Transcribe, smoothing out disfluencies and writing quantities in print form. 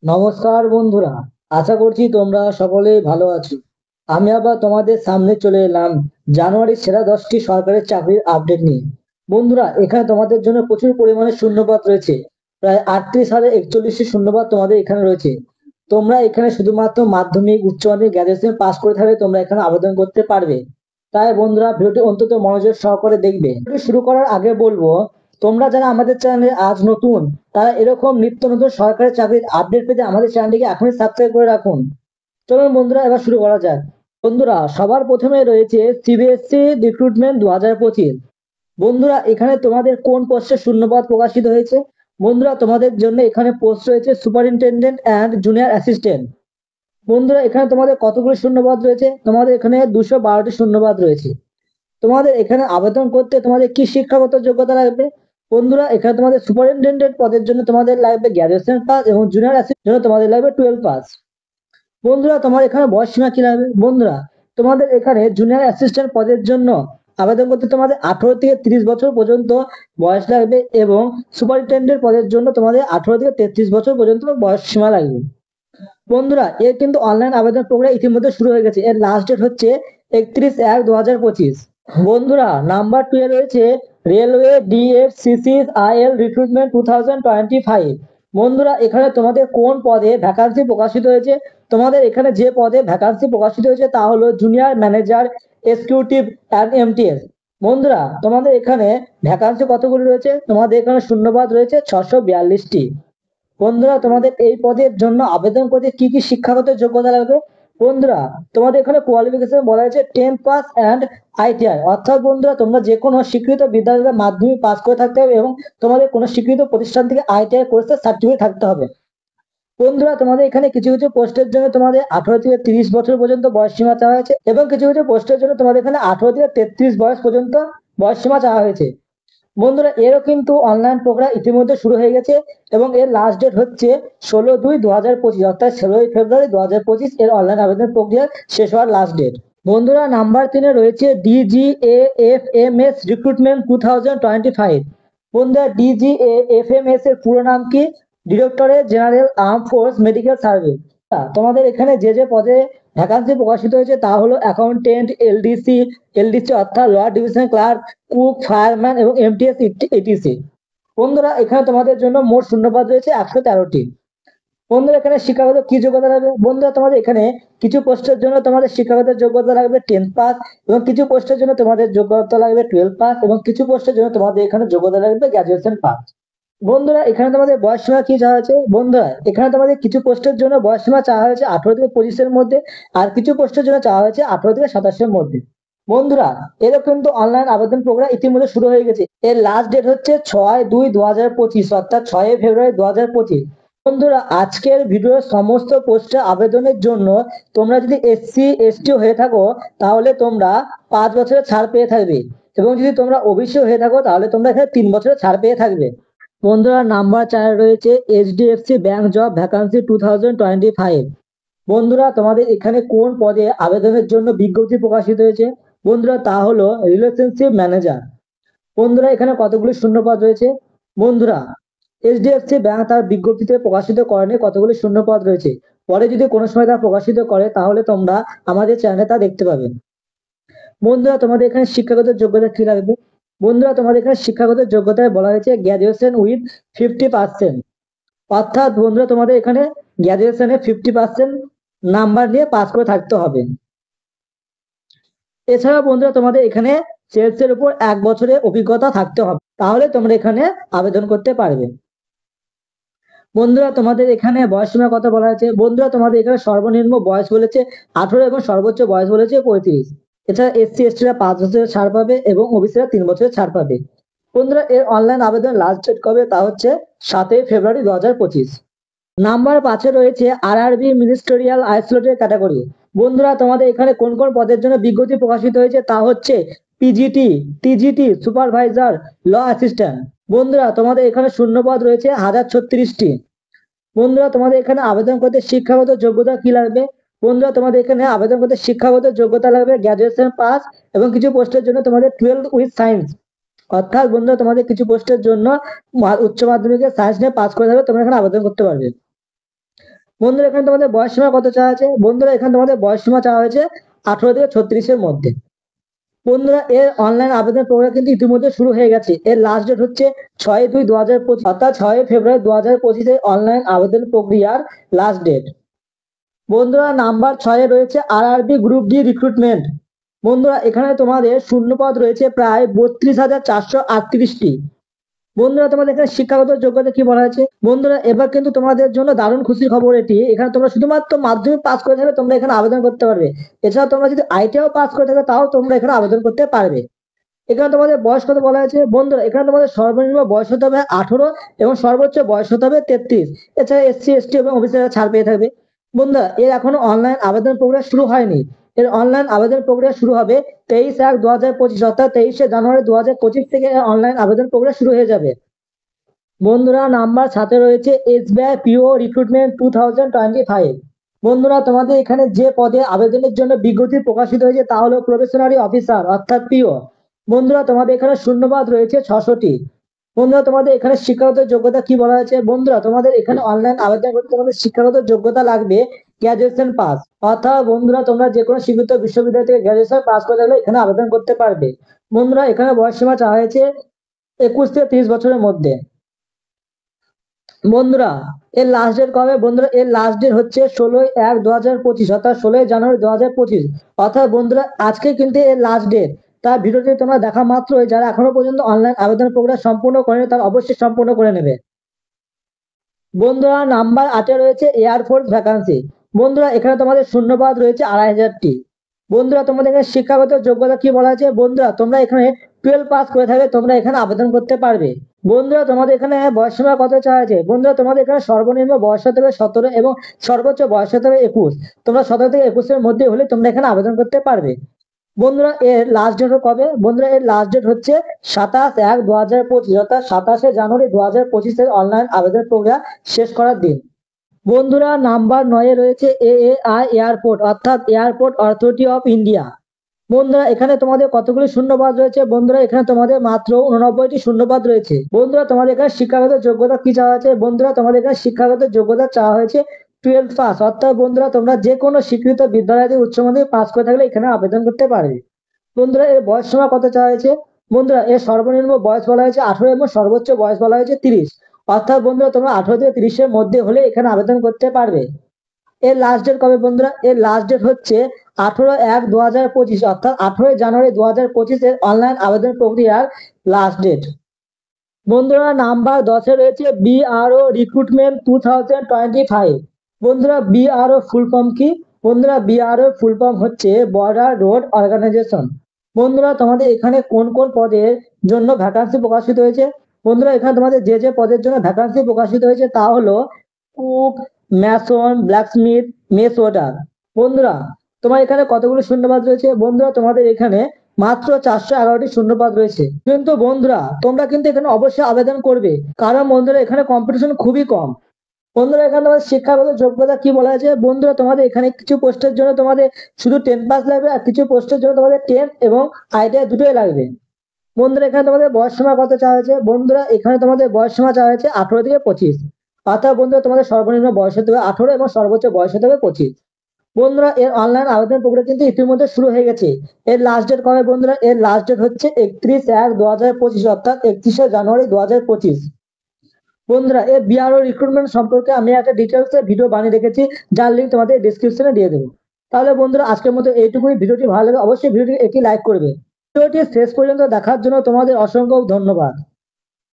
নমস্কার বন্ধুরা, আশা করছি তোমরা সকলেই ভালো আছো। আমি আবার তোমাদের সামনে চলে এলাম জানুয়ারির সেরা 10টি সরকারি চাকরির আপডেট নিয়ে। বন্ধুরা, এখানে তোমাদের জন্য প্রচুর পরিমাণে শূন্যপদ রয়েছে। প্রায় 38,41টি শূন্যপদ তোমাদের এখানে রয়েছে। তোমরা এখানে শুধুমাত্র মাধ্যমিক, উচ্চ মাধ্যমিক, গ্রাজুয়েশন পাস করে থাকলে তোমরা এখানে আবেদন করতে পারবে। তাই বন্ধুরা, ভিডিওটি অন্তত মনোযোগ সহকারে দেখবে। ভিডিওটি শুরু করার আগে বলবো, তোমরা যারা আমাদের চ্যানেলে আজ নতুন, তারা এরকম নিত্য নতুন সরকারি চাকরির আপডেট পেতে আমাদের চ্যানেলটিকে এখনই সাবস্ক্রাইব করে রাখুন। চলুন বন্ধুরা, এবার শুরু করা যাক। বন্ধুরা, সবার প্রথমে রয়েছে সিবিএসসি রিক্রুটমেন্ট 2025। বন্ধুরা, এখানে তোমাদের কোন পোস্টে শূন্যপদ প্রকাশিত হয়েছে? বন্ধুরা, তোমাদের জন্য এখানে পোস্ট রয়েছে সুপারিনটেন্ডেন্ট অ্যান্ড জুনিয়র অ্যাসিস্ট্যান্ট। বন্ধুরা, এখানে তোমাদের কতগুলো শূন্যপদ রয়েছে? তোমাদের এখানে 212টি শূন্যপদ রয়েছে। তোমাদের এখানে আবেদন করতে তোমাদের কি শিক্ষাগত যোগ্যতা লাগবে? বন্ধুরা, এখানে তোমাদের সুপারিনটেন্ডেন্ট পদের জন্য তোমাদের লাগবে গ্র্যাজুয়েশন পাস এবং জুনিয়র অ্যাসিস্ট্যান্ট জন্য তোমাদের লাগবে 12 পাস। বন্ধুরা, তোমার এখানে বয়স সীমা কি লাগবে? বন্ধুরা, তোমাদের এখানে জুনিয়র অ্যাসিস্ট্যান্ট পদের জন্য আবেদন করতে তোমাদের 18 থেকে 30 বছর পর্যন্ত বয়স লাগবে এবং সুপারিনটেন্ডেন্ট পদের জন্য তোমাদের 18 থেকে 33 বছর পর্যন্ত বয়স সীমা লাগবে। বন্ধুরা, এর কিন্তু অনলাইন আবেদন প্রক্রিয়া ইতিমধ্যে শুরু হয়ে গেছে। এর লাস্ট ডেট হচ্ছে 31/1/2025। বন্ধুরা, নাম্বার 2 এ রয়েছে রেলওয়ে ডিএফসিসিআইএল রিক্রুটমেন্ট 2025। বন্ধুরা, এখানে তোমাদের কোন পদে ভ্যাকান্সি প্রকাশিত হয়েছে? তোমাদের এখানে যে পদে ভ্যাকান্সি প্রকাশিত হয়েছে তা হলো junior manager executive and MTS. বন্ধুরা, তোমাদের এখানে ভ্যাকান্সি কতগুলি রয়েছে? তোমাদের এখানে শূন্যপদ রয়েছে 642টি। বন্ধুরা, তোমাদের এই পদের জন্য আবেদন করতে কি কি শিক্ষাগত যোগ্যতা লাগবে? বন্ধুরা, তোমাদের এখানে কোয়ালিফিকেশন বলা হয়েছে 10 পাস অ্যান্ড আইটিআই। অর্থাৎ বন্ধুরা, তোমরা যে কোনো স্বীকৃত বিদ্যালয়ের মাধ্যমিক পাস করে থাকতে হবে এবং তোমাদের কোনো স্বীকৃত প্রতিষ্ঠান থেকে আইটিআই কোর্সের সার্টিফিকেট থাকতে হবে। বন্ধুরা, তোমাদের এখানে কিছু কিছু পোস্টের জন্য তোমাদের 18 থেকে 30 বছর পর্যন্ত বয়স সীমা চাওয়া হয়েছে এবং কিছু কিছু পোস্টের জন্য তোমাদের এখানে 18 থেকে 33 বয়স পর্যন্ত বয়স সীমা চাওয়া হয়েছে। বন্ধুরা, এরও কিন্তু অনলাইন প্রক্রিয়া ইতিমধ্যে শুরু হয়ে গেছে এবং এর লাস্ট ডেট হচ্ছে 16/2/2025, অর্থাৎ 16ই ফেব্রুয়ারি 2025 এর অনলাইন আবেদন প্রক্রিয়া শেষ হওয়ার লাস্ট ডেট। বন্ধুরা, নাম্বার 3 এ রয়েছে ডিজিএএফএমএস রিক্রুটমেন্ট 2025। বন্ধুরা, ডিজিএএফএমএস এর পুরো নাম কি? Directorate general arm force medical service. তোমাদের এখানে যে যে পদে ভ্যাকান্সি প্রকাশিত হয়েছে তা হলো অ্যাকাউন্টেন্ট, এলডিসি অর্থাৎ lower division clerk, cook, fireman এবং এমটিএস এটিসি। বন্ধুরা, এখানে তোমাদের জন্য মোট শূন্যপদ রয়েছে 113টি। বন্ধুরা, এখানে শিক্ষাগত কি যোগ্যতা লাগবে? বন্ধুরা, তোমাদের এখানে কিছু পোস্টের জন্য তোমাদের শিক্ষাগত যোগ্যতা লাগবে 10 পাস এবং কিছু পোস্টের জন্য তোমাদের যোগ্যতা লাগবে 12 পাস এবং কিছু পোস্টের জন্য তোমাদের এখানে যোগ্যতা লাগবে গ্রাজুয়েশন পাস। বন্ধুরা, এখানে তোমাদের বয়স সীমা কি চাওয়া হয়েছে? বন্ধুরা, এখানে তোমাদের কিছু পোস্টের জন্য বয়স সীমা চাওয়া হয়েছে 18 থেকে 25-এর মধ্যে আর কিছু পোস্টের জন্য চাওয়া হয়েছে 18 থেকে 27-এর মধ্যে। বন্ধুরা, এরও কিন্তু অনলাইন আবেদন প্রক্রিয়া ইতিমধ্যে শুরু হয়ে গেছে। এর লাস্ট ডেট হচ্ছে 6/2/2025, অর্থাৎ 6 ফেব্রুয়ারি 2025। বন্ধুরা, আজকের ভিডিওর সমস্ত পোস্টে আবেদনের জন্য তোমরা যদি এসসি এসটি হয়ে থাকো তাহলে তোমরা 5 বছরের ছাড় পেয়ে থাকবে এবং যদি তোমরা ওবিসি হয়ে থাকো তাহলে তোমরা এখানে 3 বছরের ছাড় পেয়ে থাকবে। বন্ধুরা, নাম্বার 4 রয়েছে এইচডিএফসি ব্যাংক জব ভ্যাকান্সি 2025। বন্ধুরা, তোমাদের এখানে কোন পদে আবেদনের জন্য বিজ্ঞপ্তি প্রকাশিত হয়েছে? বন্ধুরা, তা হলো রিলেশনশিপ ম্যানেজার। বন্ধুরা, এখানে কতগুলি শূন্যপদ রয়েছে? বন্ধুরা, এইচডিএফসি ব্যাংক তার বিজ্ঞপ্তিতে প্রকাশিত করেনি কতগুলি শূন্যপদ রয়েছে। পরে যদি কোনো সময় তা প্রকাশিত করে তাহলে তোমরা আমাদের চ্যানেলে তা দেখতে পাবে। বন্ধুরা, তোমাদের এখানে শিক্ষাগত যোগ্যতা কি লাগবে? বন্ধুরা, তোমাদের এখানে শিক্ষাগত যোগ্যতায় বলা হয়েছে গ্র্যাজুয়েশন উইথ 50%। অর্থাৎ বন্ধুরা, তোমাদের এখানে গ্র্যাজুয়েশনে 50% নাম্বার নিয়ে পাস করে থাকতে হবে। এছাড়া বন্ধুরা, তোমাদের এখানে সেলস এর উপর 1 বছরের অভিজ্ঞতা থাকতে হবে, তাহলে তোমরা এখানে আবেদন করতে পারবে। বন্ধুরা, তোমাদের এখানে বয়স সীমা কত বলা হয়েছে? বন্ধুরা, তোমাদের এখানে সর্বনিম্ন বয়স বলেছে 18 এবং সর্বোচ্চ বয়স বলেছে 35। এছাড়া এসসি এসটিরা 5 বছরের ছাড় পাবে এবং ওবিসিরা 3 বছরের ছাড় পাবে। বন্ধুরা, এর অনলাইন আবেদন লাস্ট ডেট কবে? তা হচ্ছে 7 ফেব্রুয়ারি 2025। নাম্বার 5-এ রয়েছে আরআরবি মিনিস্টেরিয়াল আইসোলেটেড ক্যাটাগরি। বন্ধুরা, তোমাদের এখানে কোন কোন পদের জন্য বিজ্ঞপ্তি প্রকাশিত হয়েছে তা হচ্ছে PGT, TGT, supervisor, law assistant. বন্ধুরা, তোমাদের এখানে শূন্যপদ রয়েছে 1036টি। বন্ধুরা, তোমাদের এখানে আবেদন করতে শিক্ষাগত যোগ্যতা কি লাগবে? বন্ধুরা, তোমাদের এখানে আবেদন করতে শিক্ষাগত যোগ্যতা লাগবে গ্রাজুয়েশন পাস এবং কিছু পোস্টের জন্য তোমাদের 12 উইথ সায়েন্স। অর্থাৎ বন্ধুরা, তোমাদের কিছু পোস্টের জন্য উচ্চ মাধ্যমিকে সায়েন্স নিয়ে পাস করে থাকলে তোমরা এখানে আবেদন করতে পারবে। বন্ধুরা এখানে তোমাদের বয়স সীমা কত চাওয়া আছে? বন্ধুরা এখানে তোমাদের বয়স সীমা চাওয়া হয়েছে 18 থেকে 36-এর মধ্যে। বন্ধুরা এর অনলাইন আবেদন প্রক্রিয়া কিন্তু ইতিমধ্যে শুরু হয়ে গেছে। এর লাস্ট ডেট হচ্ছে 6/2/2025, অর্থাৎ 6 ফেব্রুয়ারি 2025 অনলাইন আবেদন প্রক্রিয়ার লাস্ট ডেট। বন্ধুরা নাম্বার 6-এ রয়েছে আরআরবি গ্রুপ ডি রিক্রুটমেন্ট। বন্ধুরা এখানে তোমাদের শূন্যপদ রয়েছে প্রায় 32,438টি। বন্ধুরা তোমাদের এখানে শিক্ষাগত যোগ্যতা কি বলা হয়েছে? বন্ধুরা এবার কিন্তু তোমাদের জন্য দারুণ খুশির খবর এটি। এখানে তোমরা শুধুমাত্র মাধ্যমিক পাস করে থাকলে তোমরা এখানে আবেদন করতে পারবে। এছাড়া তোমরা যদি আইটিআই পাস করে থাকো তাও তোমরা এখানে আবেদন করতে পারবে। এখানে তোমাদের বয়স কত বলা হয়েছে? বন্ধুরা এখানে তোমাদের সর্বনিম্ন বয়স হতে হবে 18 এবং সর্বোচ্চ বয়স হতে হবে 33। এছাড়া এসসি এসটি এবং ওবিসিরা ছাড় পেয়ে থাকবে। বন্ধুরা এর এখনো অনলাইন আবেদন প্রক্রিয়া শুরু হয়নি। এর অনলাইন আবেদন প্রক্রিয়া শুরু হবে 23/1/2025, অর্থাৎ 23শে জানুয়ারি 2025 থেকে অনলাইন আবেদন প্রক্রিয়া শুরু হয়ে যাবে। বন্ধুরা নাম্বার 7-এ রয়েছে এসবিআই পিও রিক্রুটমেন্ট 2025। বন্ধুরা তোমাদের এখানে যে পদে আবেদনের জন্য বিজ্ঞপ্তি প্রকাশিত হয়েছে তা হলো প্রফেশনারি অফিসার, অর্থাৎ পিও। বন্ধুরা তোমাদের এখানে শূন্যপদ রয়েছে 600টি। বন্ধুরা তোমাদের এখানে শিক্ষাগত যোগ্যতা কি বলা হয়েছে? বন্ধুরা তোমাদের এখানে অনলাইন আবেদন করতে তোমাদের শিক্ষাগত যোগ্যতা লাগবে গ্রাজুয়েশন পাস, অর্থাৎ বন্ধুরা তোমরা যে কোনো স্বীকৃত বিশ্ববিদ্যালয় থেকে গ্রাজুয়েশন পাস করে থাকলে এখানে আবেদন করতে পারবে। বন্ধুরা এখানে বয়স সীমা চাওয়া হয়েছে 21 থেকে 30 বছরের মধ্যে। বন্ধুরা এর লাস্ট ডেট কবে? বন্ধুরা এর লাস্ট ডেট হচ্ছে 16/1/2025, অর্থাৎ 16 জানুয়ারি 2025। অর্থাৎ বন্ধুরা আজকে কিন্তু এর লাস্ট ডেট। তার ভিডিওটি তোমরা দেখা মাত্রই যারা এখনো পর্যন্ত অনলাইন আবেদন প্রক্রিয়া সম্পূর্ণ করেনি তারা অবশ্যই সম্পূর্ণ করে নেবে। বন্ধুরা নাম্বার 8-এ রয়েছে এয়ারফোর্স ভ্যাকান্সি। বন্ধুরা এখানে তোমাদের শূন্যপদ রয়েছে 2,500টি। বন্ধুরা তোমাদের এখানে শিক্ষাগত যোগ্যতা কি বলা আছে? বন্ধুরা তোমরা এখানে 12 পাস করে থাকলে তোমরা এখানে আবেদন করতে পারবে। বন্ধুরা তোমাদের এখানে বয়স সীমা কত চাওয়া আছে? বন্ধুরা তোমাদের এখানে সর্বনিম্ন বয়স হতে হবে 17 এবং সর্বোচ্চ বয়স হতে হবে 21। তোমরা 17 থেকে 21-এর মধ্যে হলে তোমরা এখানে আবেদন করতে পারবে। বন্ধুরা এর লাস্ট ডেট কবে? বন্ধুরা এর লাস্ট ডেট হচ্ছে 27/1/2025, অর্থাৎ 27শে জানুয়ারি 2025 অনলাইন আবেদন প্রক্রিয়া শেষ করার দিন। বন্ধুরা নাম্বার 9-এ রয়েছে এএআই এয়ারপোর্ট, অর্থাৎ এয়ারপোর্ট অথরিটি অফ ইন্ডিয়া। বন্ধুরা এখানে তোমাদের কতগুলি শূন্যপদ রয়েছে? বন্ধুরা এখানে তোমাদের মাত্র 89টি শূন্যপদ রয়েছে। বন্ধুরা তোমাদের এখানে শিক্ষাগত যোগ্যতা কি চাওয়া হয়েছে? বন্ধুরা তোমাদের এখানে শিক্ষাগত যোগ্যতা চাওয়া হয়েছে 12 পাস, অর্থাৎ বন্ধুরা তোমরা যে কোনো স্বীকৃত বিদ্যালয় থেকে উচ্চ মাধ্যমিক পাস করে থাকলে এখানে আবেদন করতে পারবে। বন্ধুরা এর বয়স সীমা কত চাওয়া হয়েছে? বন্ধুরা এর সর্বনিম্ন বয়স বলা হয়েছে 18 এবং সর্বোচ্চ বয়স বলা হয়েছে 30। অর্থাৎ বন্ধুরা তোমরা 18 থেকে 30-এর মধ্যে হলে এখানে আবেদন করতে পারবে। এর লাস্ট ডেট কবে? বন্ধুরা এর লাস্ট ডেট হচ্ছে 18/1/2025, অর্থাৎ 18 জানুয়ারি 2025 অনলাইন আবেদন প্রক্রিয়ার লাস্ট ডেট। বন্ধুরা নাম্বার 10-এ রয়েছে বিআরও রিক্রুটমেন্ট 2025। বন্ধুরা বিআরও ফুল ফর্ম কি? বন্ধুরা বিআরও ফুল ফর্ম হচ্ছে বর্ডার রোড অর্গানাইজেশন। বন্ধুরা তোমাদের এখানে কোন কোন পদের জন্য ভ্যাকান্সি প্রকাশিত হয়েছে? বন্ধুরা এখানে তোমাদের যে যে পদের জন্য ভ্যাকান্সি প্রকাশিত হয়েছে তা হলো cook, mason, blacksmith, mess warder. বন্ধুরা তোমার এখানে কতগুলো শূন্যপদ রয়েছে? বন্ধুরা তোমাদের এখানে মাত্র 411টি শূন্যপদ রয়েছে। কিন্তু বন্ধুরা তোমরা কিন্তু এখানে অবশ্যই আবেদন করবে, কারণ বন্ধুরা এখানে কম্পিটিশন খুবই কম। বন্ধুরা এখানে তোমাদের শিক্ষাগত যোগ্যতা কি বলা আছে? বন্ধুরা তোমাদের এখানে কিছু পোস্টের জন্য তোমাদের শুধু 10 পাস লাগবে, আর কিছু পোস্টের জন্য তোমাদের 10 এবং আইটিআই দুটোই লাগবে। বন্ধুরা এখানে তোমাদের বয়স সীমা কত চাওয়া হয়েছে? বন্ধুরা এখানে তোমাদের বয়স সীমা চাওয়া হয়েছে 18 থেকে 25। অর্থাৎ বন্ধুরা তোমাদের সর্বনিম্ন বয়স হতে হবে 18 এবং সর্বোচ্চ বয়স হতে হবে 25। বন্ধুরা এর অনলাইন আবেদন প্রক্রিয়া কিন্তু ইতিমধ্যে শুরু হয়ে গেছে। এর লাস্ট ডেট কবে? বন্ধুরা এর লাস্ট ডেট হচ্ছে 31/1/2025, অর্থাৎ 31শে জানুয়ারি 2025। বন্ধুরা এর বিআরও রিক্রুটমেন্ট সম্পর্কে আমি একটা ডিটেলস ভিডিও বানিয়ে রেখেছি, যার লিঙ্ক তোমাদের ডিসক্রিপশনে দিয়ে দেবো। তাহলে বন্ধুরা আজকের মতো এইটুকুই। ভিডিওটি ভালো লাগে অবশ্যই ভিডিওটি একটি লাইক করবে। ভিডিওটি শেষ পর্যন্ত দেখার জন্য তোমাদের অসংখ্য ধন্যবাদ।